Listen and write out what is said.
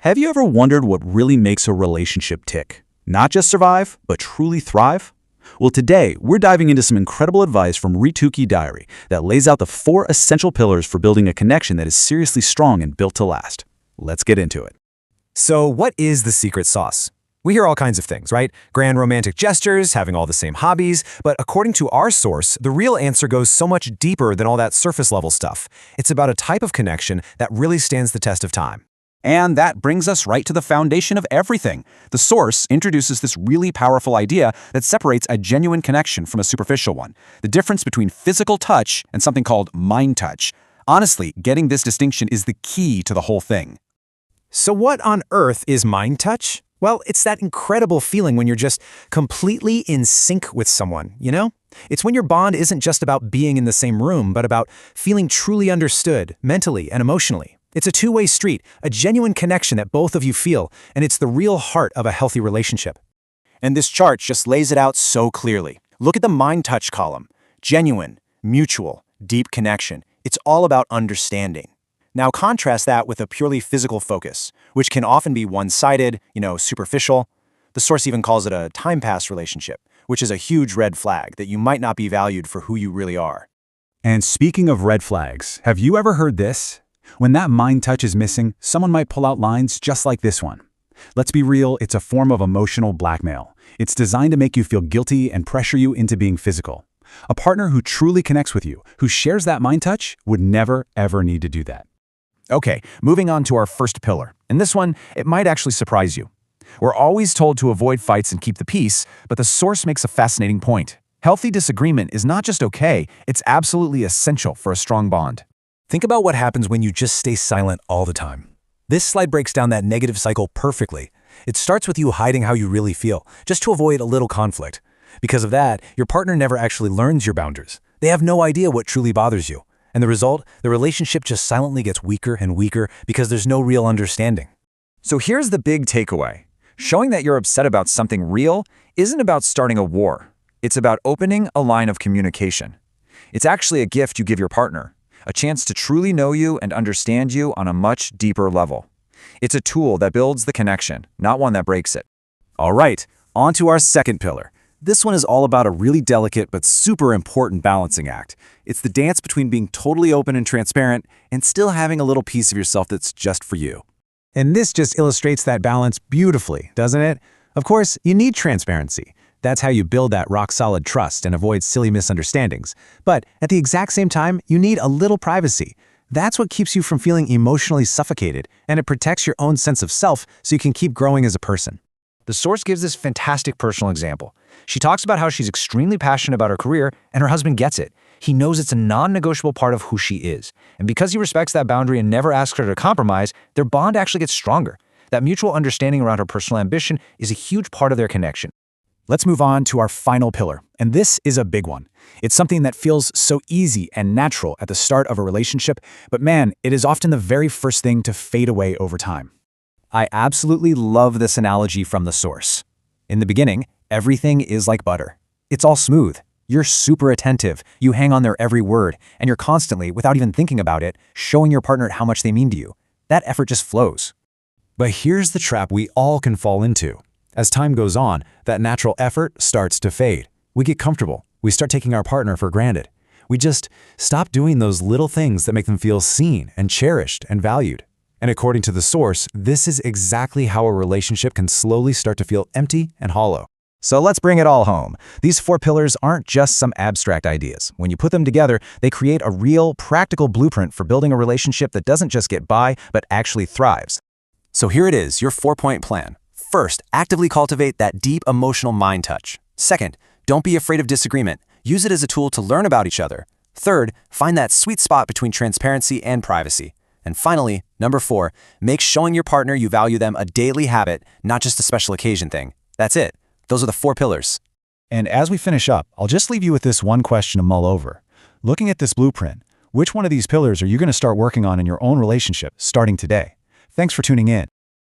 Have you ever wondered what really makes a relationship tick? Not just survive, but truly thrive? Well, today, we're diving into some incredible advice from Rituki Diary that lays out the 4 essential pillars for building a connection that is seriously strong and built to last. Let's get into it. So what is the secret sauce? We hear all kinds of things, right? Grand romantic gestures, having all the same hobbies, but according to our source, the real answer goes so much deeper than all that surface level stuff. It's about a type of connection that really stands the test of time. And that brings us right to the foundation of everything. The source introduces this really powerful idea that separates a genuine connection from a superficial one. The difference between physical touch and something called mind touch. Honestly, getting this distinction is the key to the whole thing. So what on earth is mind touch? Well, it's that incredible feeling when you're just completely in sync with someone, you know? It's when your bond isn't just about being in the same room, but about feeling truly understood, mentally and emotionally. It's a two-way street, a genuine connection that both of you feel, and it's the real heart of a healthy relationship. And this chart just lays it out so clearly. Look at the mind touch column. Genuine, mutual, deep connection. It's all about understanding. Now contrast that with a purely physical focus, which can often be one-sided, superficial. The source even calls it a time-pass relationship, which is a huge red flag that you might not be valued for who you really are. And speaking of red flags, have you ever heard this? When that mind touch is missing, someone might pull out lines just like this one. Let's be real, it's a form of emotional blackmail. It's designed to make you feel guilty and pressure you into being physical. A partner who truly connects with you, who shares that mind touch, would never, ever need to do that. Okay, moving on to our first pillar. And this one, it might actually surprise you. We're always told to avoid fights and keep the peace, but the source makes a fascinating point. Healthy disagreement is not just okay, it's absolutely essential for a strong bond. Think about what happens when you just stay silent all the time. This slide breaks down that negative cycle perfectly. It starts with you hiding how you really feel, just to avoid a little conflict. Because of that, your partner never actually learns your boundaries. They have no idea what truly bothers you. And the result, the relationship just silently gets weaker and weaker because there's no real understanding. So here's the big takeaway. Showing that you're upset about something real isn't about starting a war. It's about opening a line of communication. It's actually a gift you give your partner. A chance to truly know you and understand you on a much deeper level. It's a tool that builds the connection, not one that breaks it. All right, on to our second pillar. This one is all about a really delicate but super important balancing act. It's the dance between being totally open and transparent and still having a little piece of yourself that's just for you. And this just illustrates that balance beautifully, doesn't it? Of course, you need transparency. That's how you build that rock-solid trust and avoid silly misunderstandings. But at the exact same time, you need a little privacy. That's what keeps you from feeling emotionally suffocated, and it protects your own sense of self so you can keep growing as a person. The source gives this fantastic personal example. She talks about how she's extremely passionate about her career, and her husband gets it. He knows it's a non-negotiable part of who she is. And because he respects that boundary and never asks her to compromise, their bond actually gets stronger. That mutual understanding around her personal ambition is a huge part of their connection. Let's move on to our final pillar, and this is a big one. It's something that feels so easy and natural at the start of a relationship, but man, it is often the very first thing to fade away over time. I absolutely love this analogy from the source. In the beginning, everything is like butter. It's all smooth. You're super attentive, you hang on their every word, and you're constantly, without even thinking about it, showing your partner how much they mean to you. That effort just flows. But here's the trap we all can fall into. As time goes on, that natural effort starts to fade. We get comfortable. We start taking our partner for granted. We just stop doing those little things that make them feel seen and cherished and valued. And according to the source, this is exactly how a relationship can slowly start to feel empty and hollow. So let's bring it all home. These 4 pillars aren't just some abstract ideas. When you put them together, they create a real, practical blueprint for building a relationship that doesn't just get by, but actually thrives. So here it is, your 4-point plan. First, actively cultivate that deep emotional mind touch. Second, don't be afraid of disagreement. Use it as a tool to learn about each other. Third, find that sweet spot between transparency and privacy. And finally, number 4, make showing your partner you value them a daily habit, not just a special occasion thing. That's it. Those are the 4 pillars. And as we finish up, I'll just leave you with this one question to mull over. Looking at this blueprint, which one of these pillars are you going to start working on in your own relationship starting today? Thanks for tuning in.